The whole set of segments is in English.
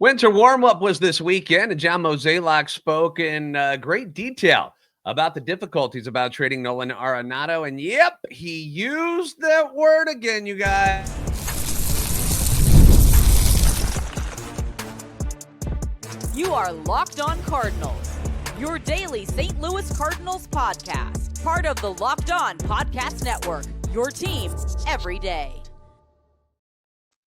Winter warm-up was this weekend, and John Mozeliak spoke in great detail about the difficulties about trading Nolan Arenado. And yep, he used that word again, you guys. You are Locked On Cardinals, your daily St. Louis Cardinals podcast. Part of the Locked On Podcast Network, your team every day.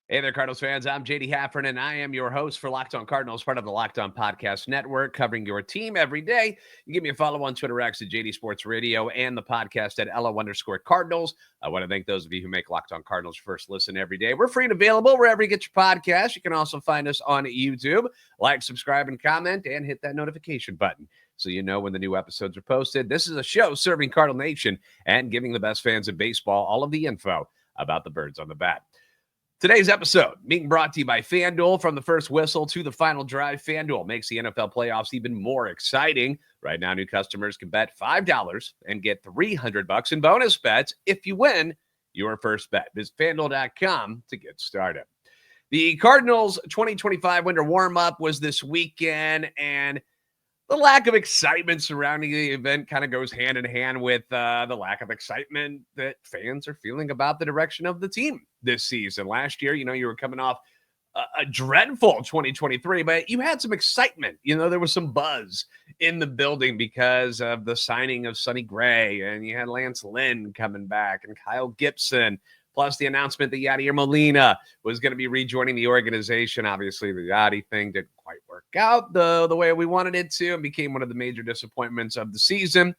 Hey there, Cardinals fans. I'm JD Haffern, and I am your host for Locked On Cardinals, part of the Locked On Podcast Network, covering your team every day. You give me a follow on Twitter X at JD Sports Radio and the podcast at LO_Cardinals. I want to thank those of you who make Locked On Cardinals first listen every day. We're free and available wherever you get your podcasts. You can also find us on YouTube. Like, subscribe, and comment, and hit that notification button so you know when the new episodes are posted. This is a show serving Cardinal Nation and giving the best fans of baseball all of the info about the birds on the bat. Today's episode being brought to you by FanDuel. From the first whistle to the final drive, FanDuel makes the NFL playoffs even more exciting. Right now, new customers can bet $5 and get $300 in bonus bets if you win your first bet. Visit FanDuel.com to get started. The Cardinals 2025 winter warm-up was this weekend, and the lack of excitement surrounding the event kind of goes hand in hand with the lack of excitement that fans are feeling about the direction of the team this season. Last year, you were coming off a dreadful 2023, but you had some excitement. There was some buzz in the building because of the signing of Sonny Gray, and you had Lance Lynn coming back and Kyle Gibson, plus the announcement that Yadier Molina was going to be rejoining the organization. Obviously, the Yadi thing didn't quite work out the way we wanted it to and became one of the major disappointments of the season.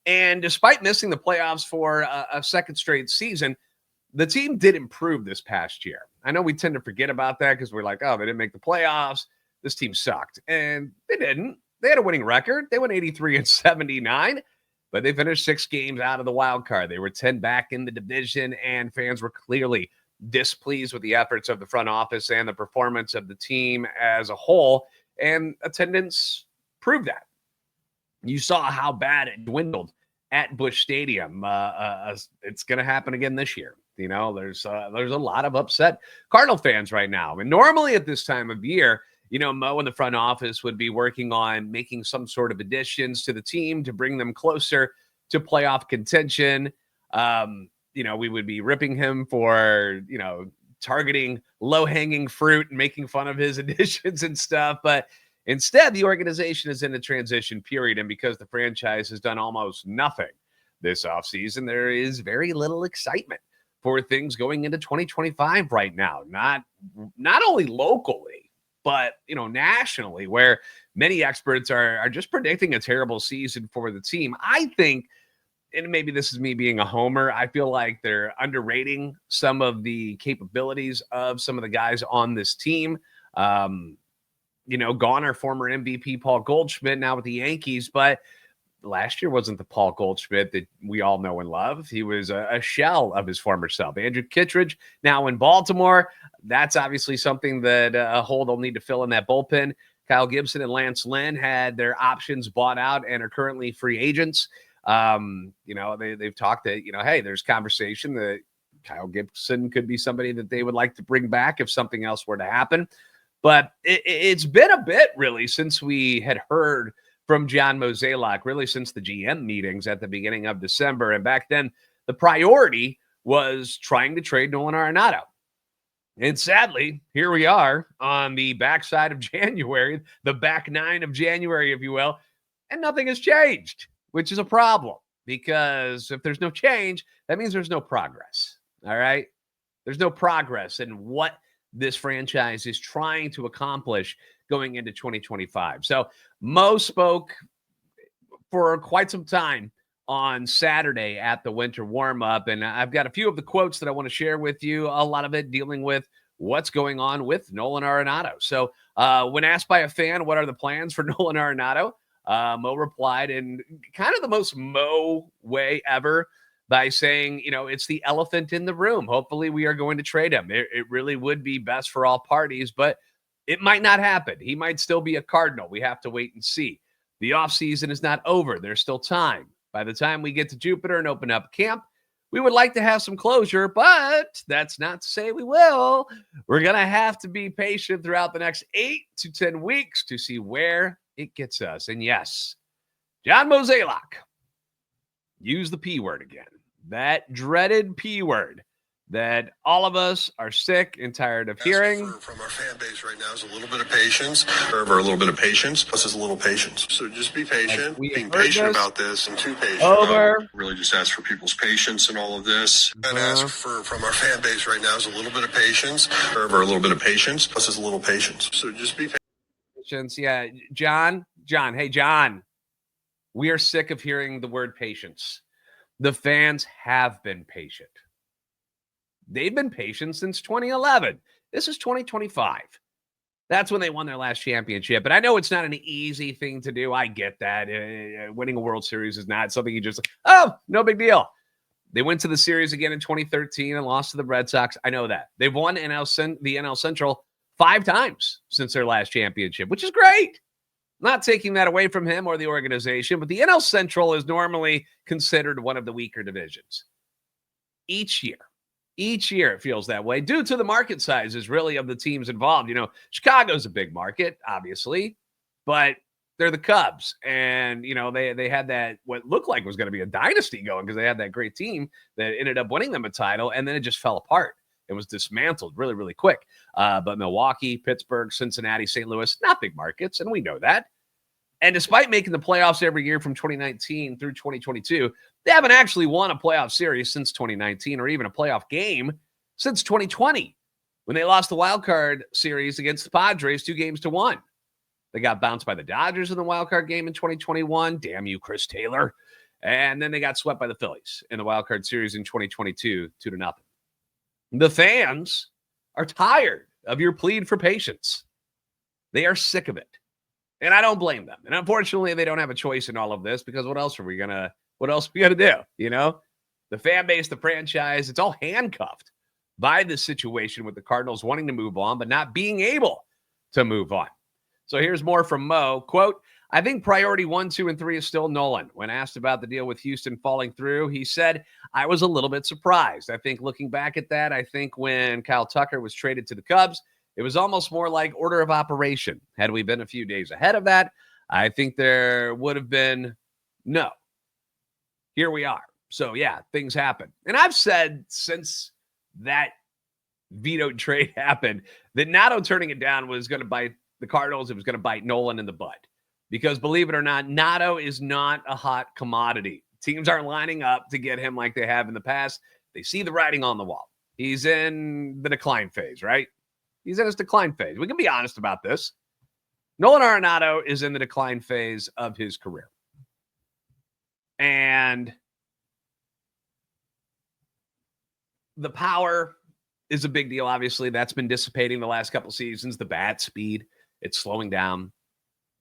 And despite missing the playoffs for a second straight season, the team did improve this past year. I know we tend to forget about that because we're like, oh, they didn't make the playoffs. This team sucked. And they didn't. They had a winning record. They went 83-79. But they finished 6 games out of the wild card. They were 10 back in the division, and fans were clearly displeased with the efforts of the front office and the performance of the team as a whole. And attendance proved that. You saw how bad it dwindled at Busch Stadium. It's going to happen again this year. There's a lot of upset Cardinal fans right now. And normally at this time of year, Mo and the front office would be working on making some sort of additions to the team to bring them closer to playoff contention. We would be ripping him for, targeting low-hanging fruit and making fun of his additions and stuff. But instead, the organization is in a transition period. And because the franchise has done almost nothing this offseason, there is very little excitement for things going into 2025 right now. Not only locally, but, nationally, where many experts are just predicting a terrible season for the team. I think, and maybe this is me being a homer, I feel like they're underrating some of the capabilities of some of the guys on this team. Gone our former MVP Paul Goldschmidt now with the Yankees, but last year wasn't the Paul Goldschmidt that we all know and love. He was a shell of his former self. Andrew Kittredge now in Baltimore. That's obviously something that Holt will need to fill in that bullpen. Kyle Gibson and Lance Lynn had their options bought out and are currently free agents. They've talked that, hey, there's conversation that Kyle Gibson could be somebody that they would like to bring back if something else were to happen. But it's been a bit, really, since we had heard from John Mozeliak, really since the GM meetings at the beginning of December. And back then, the priority was trying to trade Nolan Arenado. And sadly, here we are on the backside of January, the back 9 of January, if you will, and nothing has changed, which is a problem because if there's no change, that means there's no progress. All right? There's no progress in what this franchise is trying to accomplish going into 2025. So Mo spoke for quite some time on Saturday at the winter warm-up, and I've got a few of the quotes that I want to share with you, a lot of it dealing with what's going on with Nolan Arenado. So when asked by a fan, what are the plans for Nolan Arenado, Mo replied in kind of the most Mo way ever by saying, it's the elephant in the room. Hopefully we are going to trade him. It really would be best for all parties, but it might not happen. He might still be a Cardinal. We have to wait and see. The offseason is not over. There's still time. By the time we get to Jupiter and open up camp, We would like to have some closure, but that's not to say we will. We're going to have to be patient throughout the next 8 to 10 weeks to see where it gets us. And yes, John Mozeliak used the P word again. That dreaded P word that all of us are sick and tired of hearing. From our fan base right now is a little bit of patience, or a little bit of patience. Plus is a little patience. So just be patient. Being patient about this and too patient. Really just ask for people's patience in all of this. And ask for from our fan base right now is a little bit of patience, or a little bit of patience. Plus is a little patience. So just be patient. Yeah, John. Hey, John. We are sick of hearing the word patience. The fans have been patient. They've been patient since 2011. This is 2025. That's when they won their last championship. And I know it's not an easy thing to do. I get that. Winning a World Series is not something you just, no big deal. They went to the series again in 2013 and lost to the Red Sox. I know that. They've won the NL Central 5 times since their last championship, which is great. Not taking that away from him or the organization, but the NL Central is normally considered one of the weaker divisions. Each year it feels that way due to the market sizes really of the teams involved. You know, Chicago's a big market, obviously, but they're the Cubs. And, you know, they had that what looked like was going to be a dynasty going because they had that great team that ended up winning them a title, and then it just fell apart. It was dismantled really, really quick. But Milwaukee, Pittsburgh, Cincinnati, St. Louis, not big markets, and we know that. And despite making the playoffs every year from 2019 through 2022, they haven't actually won a playoff series since 2019 or even a playoff game since 2020 when they lost the wild card series against the Padres 2-1. They got bounced by the Dodgers in the wild card game in 2021. Damn you, Chris Taylor. And then they got swept by the Phillies in the wild card series in 2022, 2-0. The fans are tired of your plead for patience. They are sick of it. And I don't blame them. And unfortunately, they don't have a choice in all of this because what else are we gonna do? You know, the fan base, the franchise, it's all handcuffed by this situation with the Cardinals wanting to move on, but not being able to move on. So here's more from Mo. Quote, I think priority 1, 2, and 3 is still Nolan. When asked about the deal with Houston falling through, he said, I was a little bit surprised. I think looking back at that, I think when Kyle Tucker was traded to the Cubs, it was almost more like order of operation. Had we been a few days ahead of that, I think there would have been no. Here we are. So, yeah, things happen. And I've said since that vetoed trade happened that Nato turning it down was going to bite the Cardinals. It was going to bite Nolan in the butt. Because believe it or not, Nato is not a hot commodity. Teams aren't lining up to get him like they have in the past. They see the writing on the wall. He's in the decline phase, right? He's in his decline phase. We can be honest about this. Nolan Arenado is in the decline phase of his career. And the power is a big deal, obviously. That's been dissipating the last couple seasons. The bat speed, it's slowing down.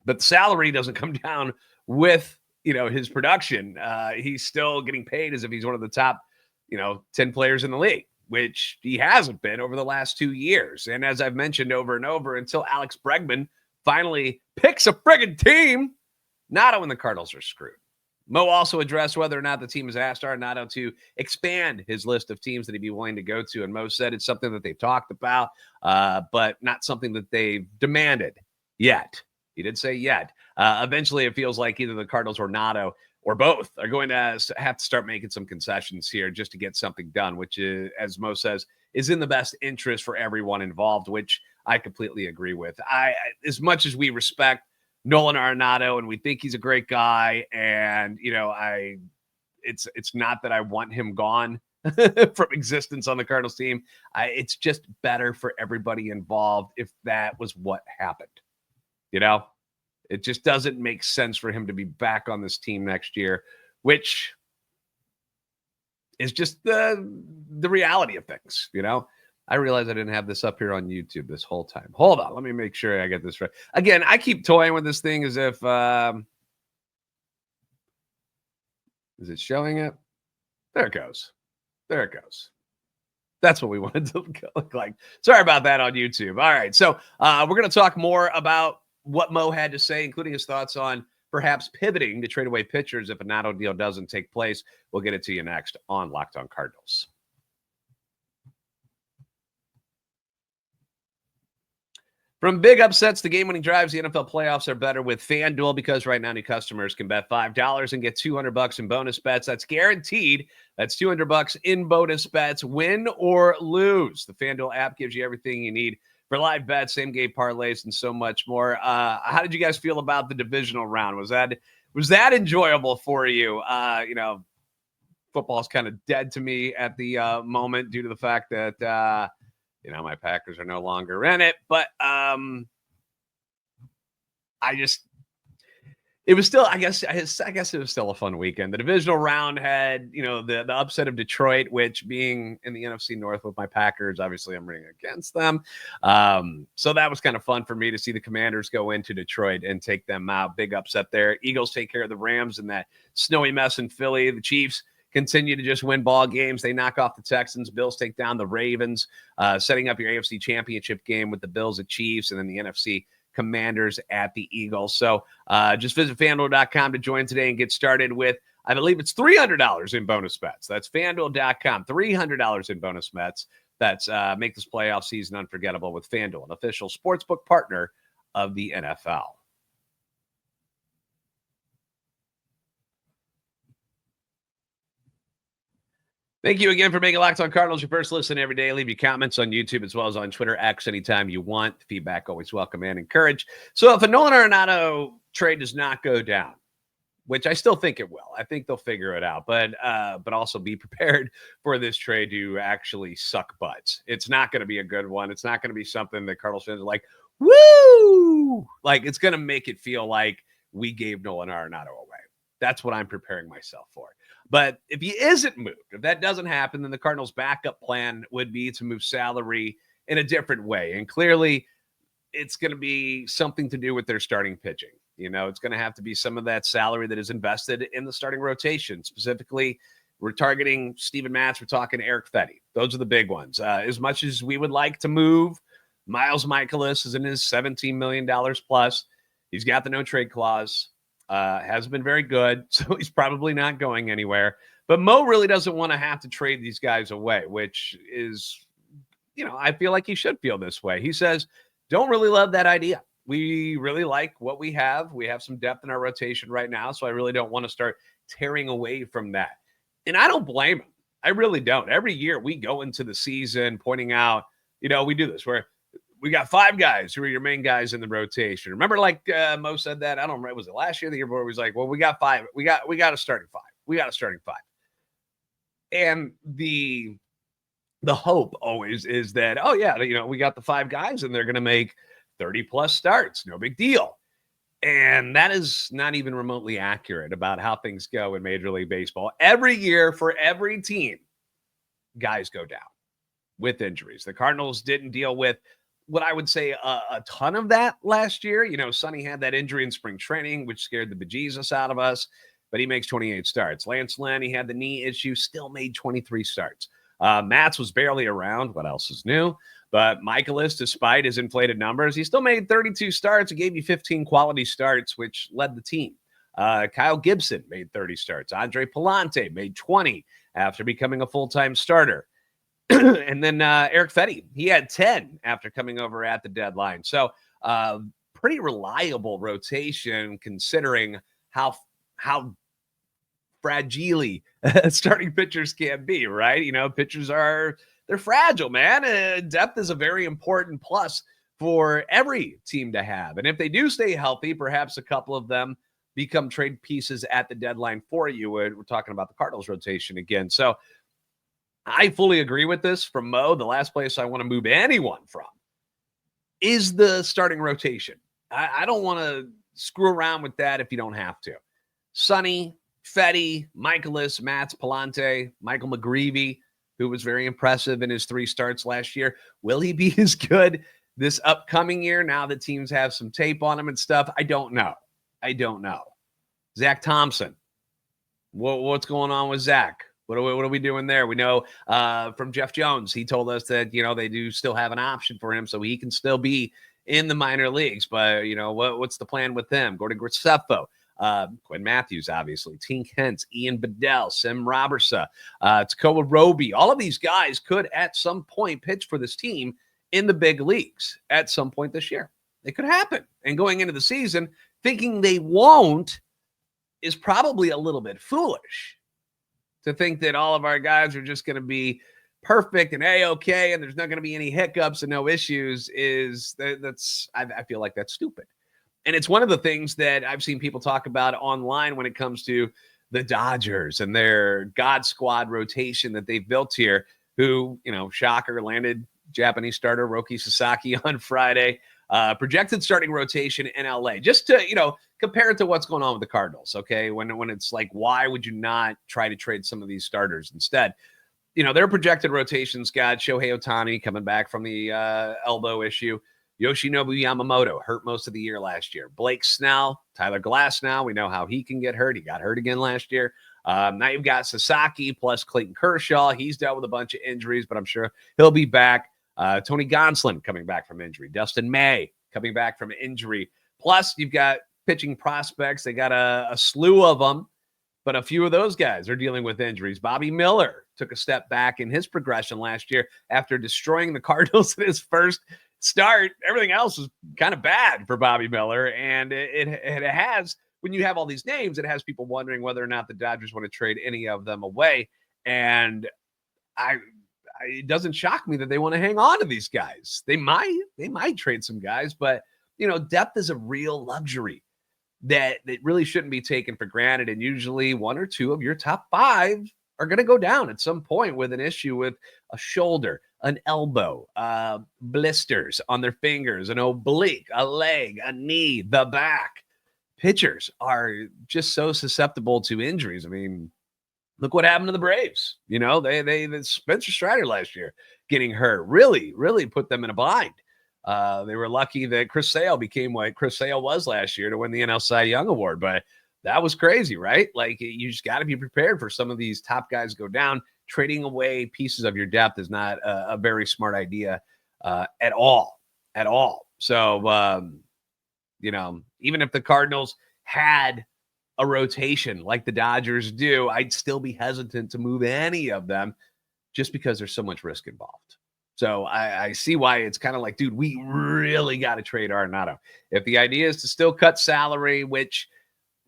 But the salary doesn't come down with, his production. He's still getting paid as if he's one of the top, 10 players in the league, which he hasn't been over the last 2 years. And as I've mentioned over and over, until Alex Bregman finally picks a friggin' team, Nato and the Cardinals are screwed. Mo also addressed whether or not the team has asked Arenado to expand his list of teams that he'd be willing to go to. And Mo said it's something that they've talked about, but not something that they've demanded yet. He did say yet. Eventually, it feels like either the Cardinals or Nato or both are going to have to start making some concessions here just to get something done, which is, as Mo says, is in the best interest for everyone involved, which I completely agree with. As much as we respect Nolan Arenado and we think he's a great guy, and it's not that I want him gone from existence on the Cardinals team. It's just better for everybody involved if that was what happened. It just doesn't make sense for him to be back on this team next year, which is just the reality of things. I realize I didn't have this up here on YouTube this whole time. Hold on. Let me make sure I get this right. Again, I keep toying with this thing as if, is it showing it? There it goes. That's what we wanted to look like. Sorry about that on YouTube. All right. So we're going to talk more about what Mo had to say, including his thoughts on perhaps pivoting to trade away pitchers if a Arenado deal doesn't take place. We'll get it to you next on Locked On Cardinals. From big upsets to game-winning drives, the NFL playoffs are better with FanDuel because right now new customers can bet $5 and get $200 in bonus bets. That's guaranteed. That's $200 in bonus bets, win or lose. The FanDuel app gives you everything you need for live bets, same-game parlays, and so much more. How did you guys feel about the divisional round? Was that enjoyable for you? Football's kind of dead to me at the moment due to the fact that my Packers are no longer in it, but it was still, I guess it was still a fun weekend. The divisional round had, the upset of Detroit, which being in the NFC North with my Packers, obviously I'm rooting against them. So that was kind of fun for me to see the Commanders go into Detroit and take them out. Big upset there. Eagles take care of the Rams in that snowy mess in Philly. The Chiefs continue to just win ball games. They knock off the Texans. Bills take down the Ravens, setting up your AFC Championship game with the Bills at Chiefs and then the NFC Commanders at the Eagles. So just visit FanDuel.com to join today and get started with, I believe it's $300 in bonus bets. That's FanDuel.com, $300 in bonus bets. That's make this playoff season unforgettable with FanDuel, an official sportsbook partner of the NFL. Thank you again for making Locked On Cardinals your first listen every day. Leave your comments on YouTube as well as on Twitter, X, anytime you want. Feedback always welcome and encouraged. So if a Nolan Arenado trade does not go down, which I still think it will, I think they'll figure it out, but also be prepared for this trade to actually suck butts. It's not going to be a good one. It's not going to be something that Cardinals fans are like, woo! Like, it's going to make it feel like we gave Nolan Arenado away. That's what I'm preparing myself for. But if he isn't moved, if that doesn't happen, then the Cardinals' backup plan would be to move salary in a different way. And clearly, it's going to be something to do with their starting pitching. It's going to have to be some of that salary that is invested in the starting rotation. Specifically, we're targeting Steven Matz. We're talking Eric Fetty. Those are the big ones. As much as we would like to move, Miles Michaelis is in his $17 million plus. He's got the no-trade clause. Has been very good, so he's probably not going anywhere. But Mo really doesn't want to have to trade these guys away, which is, I feel like he should feel this way. He says, don't really love that idea. We really like what we have. We have some depth in our rotation right now, so I really don't want to start tearing away from that. And I don't blame him. I really don't. Every year we go into the season pointing out, we do this where we got 5 guys who are your main guys in the rotation. Remember, like Mo said that, I don't remember, was it last year, the year before? He was like, well, we got 5. We got a starting 5. We got a starting 5. And the hope always is that, oh yeah, we got the 5 guys and they're going to make 30 plus starts. No big deal. And that is not even remotely accurate about how things go in Major League Baseball. Every year for every team, guys go down with injuries. The Cardinals didn't deal with what I would say a ton of that last year. Sonny had that injury in spring training, which scared the bejesus out of us, but he makes 28 starts. Lance Lynn, he had the knee issue, still made 23 starts. Matz was barely around. What else is new? But Michaelis, despite his inflated numbers, he still made 32 starts. He gave you 15 quality starts, which led the team. Kyle Gibson made 30 starts. Andre Palante made 20 after becoming a full-time starter. And then Eric Fetty, he had 10 after coming over at the deadline. So pretty reliable rotation considering how fragile starting pitchers can be, right? Pitchers they're fragile, man. Depth is a very important plus for every team to have. And if they do stay healthy, perhaps a couple of them become trade pieces at the deadline for you. We're talking about the Cardinals rotation again. So I fully agree with this from Mo. The last place I want to move anyone from is the starting rotation. I don't want to screw around with that if you don't have to. Sonny, Fetty, Michaelis, Matz, Palante, Michael McGreevy, who was very impressive in his 3 starts last year. Will he be as good this upcoming year now that teams have some tape on him and stuff? I don't know. Zach Thompson. What's going on with Zach? What are we doing there? We know from Jeff Jones, he told us that, they do still have an option for him, so he can still be in the minor leagues. But, what's the plan with him? Gordon Graceffo. Quinn Matthews, obviously, Tink Hence, Ian Bedell, Sim Robertson, Takoa Roby. All of these guys could at some point pitch for this team in the big leagues at some point this year. It could happen. And going into the season, thinking they won't is probably a little bit foolish. To think that all of our guys are just going to be perfect and A-okay and there's not going to be any hiccups and no issues I feel like that's stupid. And it's one of the things that I've seen people talk about online when it comes to the Dodgers and their God Squad rotation that they've built here, who, shocker, landed Japanese starter Roki Sasaki on Friday. Projected starting rotation in LA, just to, compare it to what's going on with the Cardinals. Okay. When it's like, why would you not try to trade some of these starters instead? Their projected rotations got Shohei Ohtani coming back from the elbow issue. Yoshinobu Yamamoto hurt most of the year last year. Blake Snell, Tyler Glasnow, we know how he can get hurt. He got hurt again last year. Now you've got Sasaki plus Clayton Kershaw. He's dealt with a bunch of injuries, but I'm sure he'll be back. Tony Gonsolin coming back from injury. Dustin May coming back from injury. Plus, you've got pitching prospects. They got a slew of them, but a few of those guys are dealing with injuries. Bobby Miller took a step back in his progression last year after destroying the Cardinals in his first start. Everything else was kind of bad for Bobby Miller, and it has, when you have all these names, it has people wondering whether or not the Dodgers want to trade any of them away. And it doesn't shock me that they want to hang on to these guys. They might trade some guys, but depth is a real luxury that really shouldn't be taken for granted. And usually one or two of your top five are going to go down at some point with an issue with a shoulder, an elbow, blisters on their fingers, an oblique, a leg, a knee, the back. Pitchers are just so susceptible to injuries. I mean, look what happened to the Braves. They Spencer Strider last year getting hurt really, really put them in a bind. They were lucky that Chris Sale became what Chris Sale was last year to win the NL Cy Young Award, but that was crazy, right? Like, you just got to be prepared for some of these top guys go down. Trading away pieces of your depth is not a very smart idea at all. So, even if the Cardinals had a rotation like the Dodgers do, I'd still be hesitant to move any of them just because there's so much risk involved. So I see why it's kind of like, dude, we really got to trade Arenado. If the idea is to still cut salary, which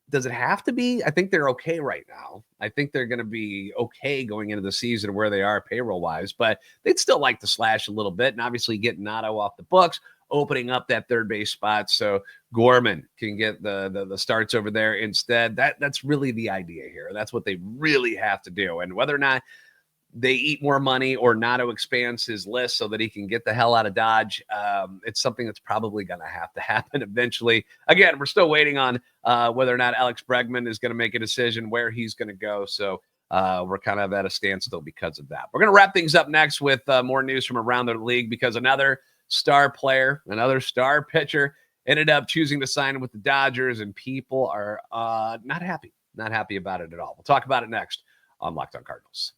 does it have to be? I think they're okay right now. I think they're going to be okay going into the season where they are payroll-wise, but they'd still like to slash a little bit and obviously get Nato off the books, opening up that third base spot so Gorman can get the starts over there instead. That's really the idea here. That's what they really have to do. And whether or not they eat more money or Nato expands his list so that he can get the hell out of Dodge, it's something that's probably going to have to happen eventually. Again, we're still waiting on whether or not Alex Bregman is going to make a decision where he's going to go. So we're kind of at a standstill because of that. We're going to wrap things up next with more news from around the league because another star player, another star pitcher ended up choosing to sign with the Dodgers, and people are not happy about it at all. We'll talk about it next on Locked On Cardinals.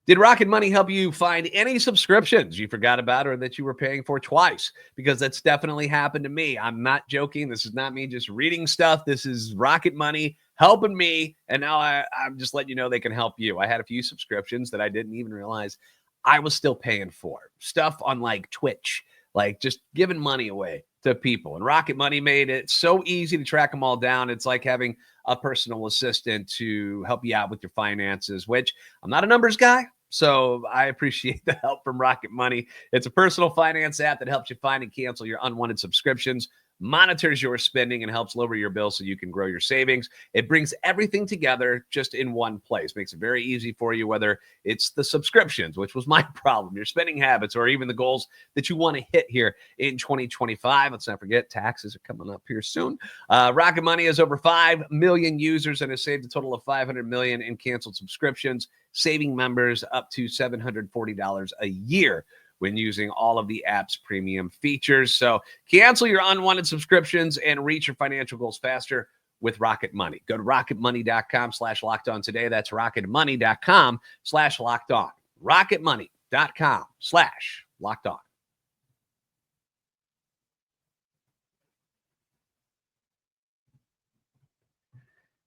Did Rocket Money help you find any subscriptions you forgot about or that you were paying for twice? Because that's definitely happened to me. I'm not joking. This is not me just reading stuff. This is Rocket Money helping me, and now I'm just letting you know they can help you. I had a few subscriptions that I didn't even realize I was still paying for. Stuff on like Twitch, like just giving money away to people. And Rocket Money made it so easy to track them all down. It's like having a personal assistant to help you out with your finances, which I'm not a numbers guy. So I appreciate the help from Rocket Money. It's a personal finance app that helps you find and cancel your unwanted subscriptions, monitors your spending, and helps lower your bill so you can grow your savings. It brings everything together just in one place. Makes it very easy for you, whether it's the subscriptions, which was my problem, your spending habits, or even the goals that you want to hit here in 2025. Let's not forget taxes are coming up here soon. Rocket Money has over 5 million users and has saved a total of $500 million in canceled subscriptions, saving members up to $740 a year when using all of the app's premium features. So cancel your unwanted subscriptions and reach your financial goals faster with Rocket Money. Go to rocketmoney.com/lockedon today. That's rocketmoney.com/lockedon. rocketmoney.com/lockedon.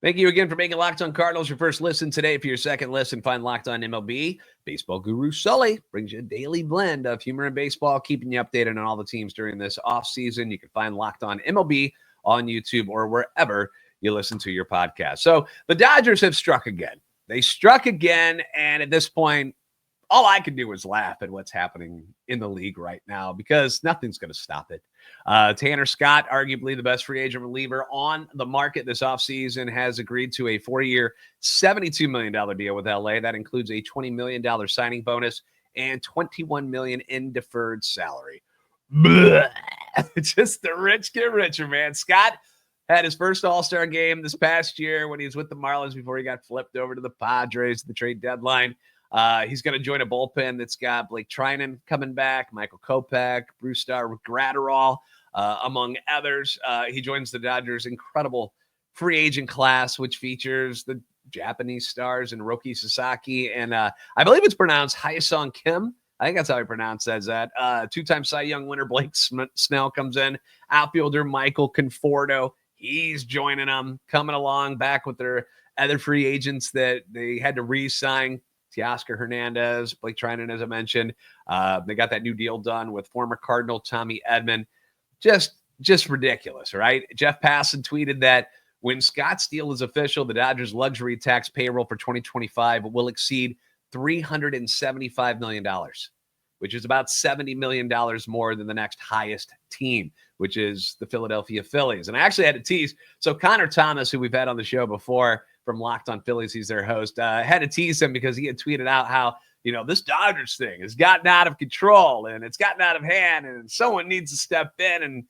Thank you again for making Locked On Cardinals your first listen today. For your second listen, find Locked On MLB. Baseball guru Sully brings you a daily blend of humor and baseball, keeping you updated on all the teams during this offseason. You can find Locked On MLB on YouTube or wherever you listen to your podcast. So the Dodgers have struck again. They struck again, and at this point, all I can do is laugh at what's happening in the league right now because nothing's going to stop it. Tanner Scott, arguably the best free agent reliever on the market this offseason, has agreed to a 4-year, $72 million deal with LA. That includes a $20 million signing bonus and $21 million in deferred salary. Just the rich get richer, man. Scott had his first All-Star game this past year when he was with the Marlins before he got flipped over to the Padres at the trade deadline. He's going to join a bullpen that's got Blake Trinan coming back, Michael Kopech, Bruce Starr, Gratterall, among others. He joins the Dodgers' incredible free agent class, which features the Japanese stars and Roki Sasaki. And I believe it's pronounced Hyesung Kim. I think that's how he pronounces that. Two-time Cy Young winner Blake Snell comes in. Outfielder Michael Conforto. He's joining them, coming along back with their other free agents that they had to re-sign. Teoscar Hernandez, Blake Trinan, as I mentioned. They got that new deal done with former Cardinal Tommy Edman. Just ridiculous, right? Jeff Passan tweeted that when Scott's deal is official, the Dodgers' luxury tax payroll for 2025 will exceed $375 million, which is about $70 million more than the next highest team, which is the Philadelphia Phillies. And I actually had to tease. So Connor Thomas, who we've had on the show before, from Locked On Phillies, he's their host, had to tease him because he had tweeted out how, this Dodgers thing has gotten out of control and it's gotten out of hand and someone needs to step in. And,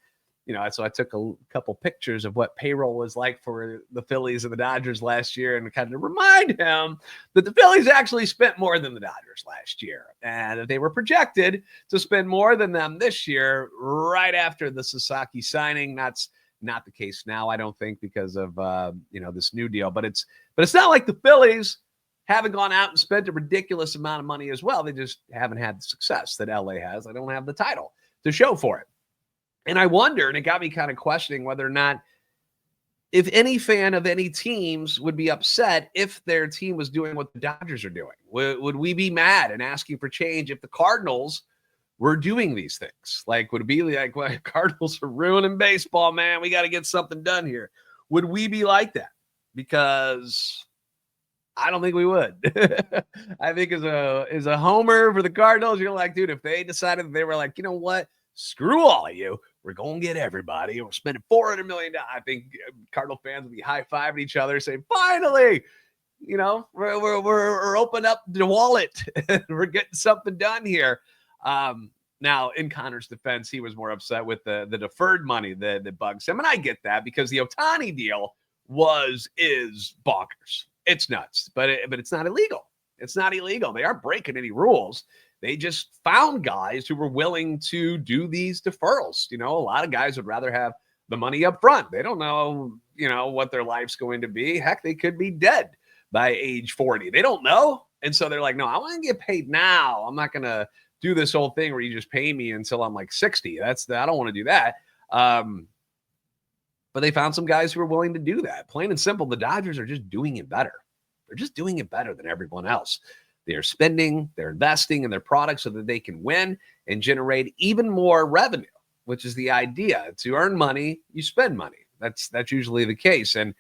so I took a couple pictures of what payroll was like for the Phillies and the Dodgers last year and kind of remind him that the Phillies actually spent more than the Dodgers last year and that they were projected to spend more than them this year right after the Sasaki signing. That's not the case now, I don't think, because of this new deal. But it's not like the Phillies haven't gone out and spent a ridiculous amount of money as well. They just haven't had the success that LA has. They don't have the title to show for it. And I wonder, and it got me kind of questioning whether or not if any fan of any teams would be upset if their team was doing what the Dodgers are doing. Would we be mad and asking for change if the Cardinals were doing these things? Like, would it be like, well, Cardinals are ruining baseball, man. We got to get something done here. Would we be like that? Because I don't think we would. I think as a homer for the Cardinals, you're like, dude, if they decided that they were like, you know what? Screw all of you. We're going to get everybody. We're spending $400 million. I think Cardinal fans would be high-fiving each other saying, finally, we're opening up the wallet. We're getting something done here. Now, in Connor's defense, he was more upset with the deferred money that bugs him. And I get that because the Ohtani deal is bonkers. It's nuts, but it's not illegal. It's not illegal. They aren't breaking any rules. They just found guys who were willing to do these deferrals. A lot of guys would rather have the money up front. They don't know, what their life's going to be. Heck, they could be dead by age 40. They don't know. And so they're like, no, I want to get paid now. I'm not going to do this whole thing where you just pay me until I'm like 60. I don't want to do that. But they found some guys who are willing to do that. Plain and simple, the Dodgers are just doing it better. They're just doing it better than everyone else. They're spending, they're investing in their products so that they can win and generate even more revenue, which is the idea. To earn money, you spend money. That's usually the case. And,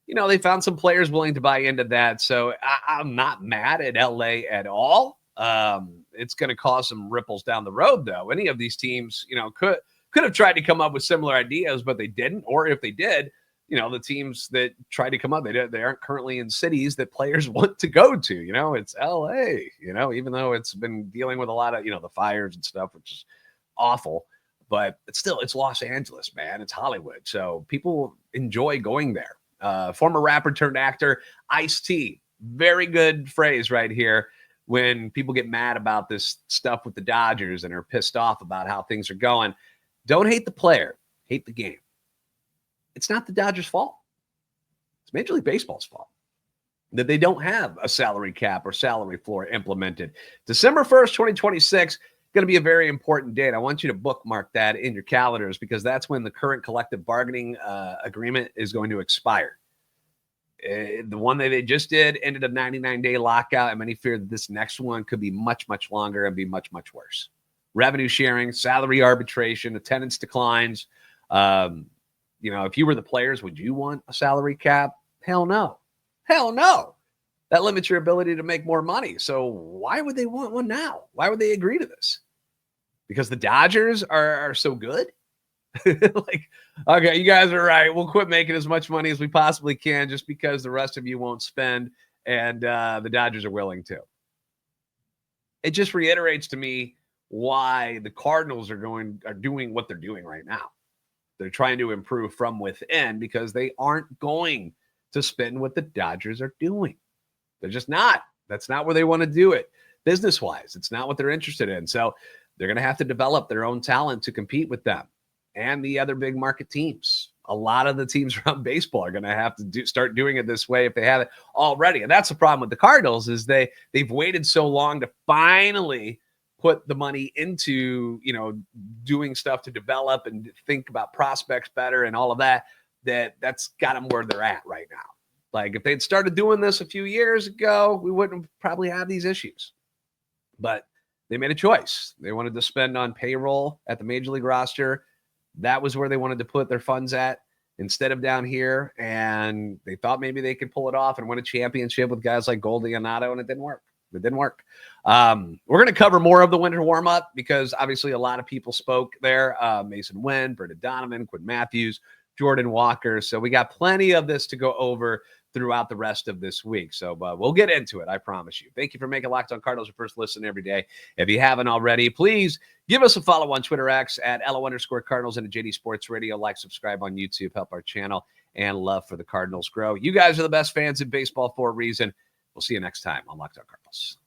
they found some players willing to buy into that. So I'm not mad at LA at all. It's going to cause some ripples down the road, though. Any of these teams, could have tried to come up with similar ideas, but they didn't. Or if they did, the teams that tried to come up, they aren't currently in cities that players want to go to. It's LA, even though it's been dealing with a lot of, the fires and stuff, which is awful. But it's Los Angeles, man. It's Hollywood. So people enjoy going there. Former rapper turned actor, Ice-T. Very good phrase right here. When people get mad about this stuff with the Dodgers and are pissed off about how things are going, don't hate the player, hate the game. It's not the Dodgers' fault. It's Major League Baseball's fault that they don't have a salary cap or salary floor implemented. December 1st, 2026, going to be a very important date. I want you to bookmark that in your calendars because that's when the current collective bargaining agreement is going to expire. The one that they just did ended a 99-day lockout, and many fear that this next one could be much, much longer and be much, much worse. Revenue sharing, salary arbitration, attendance declines. If you were the players, would you want a salary cap? Hell no. Hell no. That limits your ability to make more money. So why would they want one now? Why would they agree to this? Because the Dodgers are so good? Like, okay, you guys are right. We'll quit making as much money as we possibly can just because the rest of you won't spend, and the Dodgers are willing to. It just reiterates to me why the Cardinals are doing what they're doing right now. They're trying to improve from within because they aren't going to spend what the Dodgers are doing. They're just not. That's not where they want to do it business-wise. It's not what they're interested in. So they're going to have to develop their own talent to compete with them and the other big market teams. A lot of the teams around baseball are going to have to start doing it this way if they haven't already. And that's the problem with the Cardinals is they've waited so long to finally put the money into, doing stuff to develop and think about prospects better and all of that's got them where they're at right now. Like if they'd started doing this a few years ago, we wouldn't probably have these issues. But they made a choice. They wanted to spend on payroll at the major league roster. That was where they wanted to put their funds at instead of down here. And they thought maybe they could pull it off and win a championship with guys like Arenado, and it didn't work. It didn't work. We're going to cover more of the winter warm-up because obviously a lot of people spoke there. Mason Wynn, Brendan Donovan, Quinn Matthews, Jordan Walker. So we got plenty of this to go over throughout the rest of this week. So we'll get into it, I promise you. Thank you for making Locked On Cardinals your first listen every day. If you haven't already, please give us a follow on Twitter X at @LO_Cardinals and at JD Sports Radio. Like, subscribe on YouTube, help our channel, and love for the Cardinals grow. You guys are the best fans in baseball for a reason. We'll see you next time on Locked On Cardinals.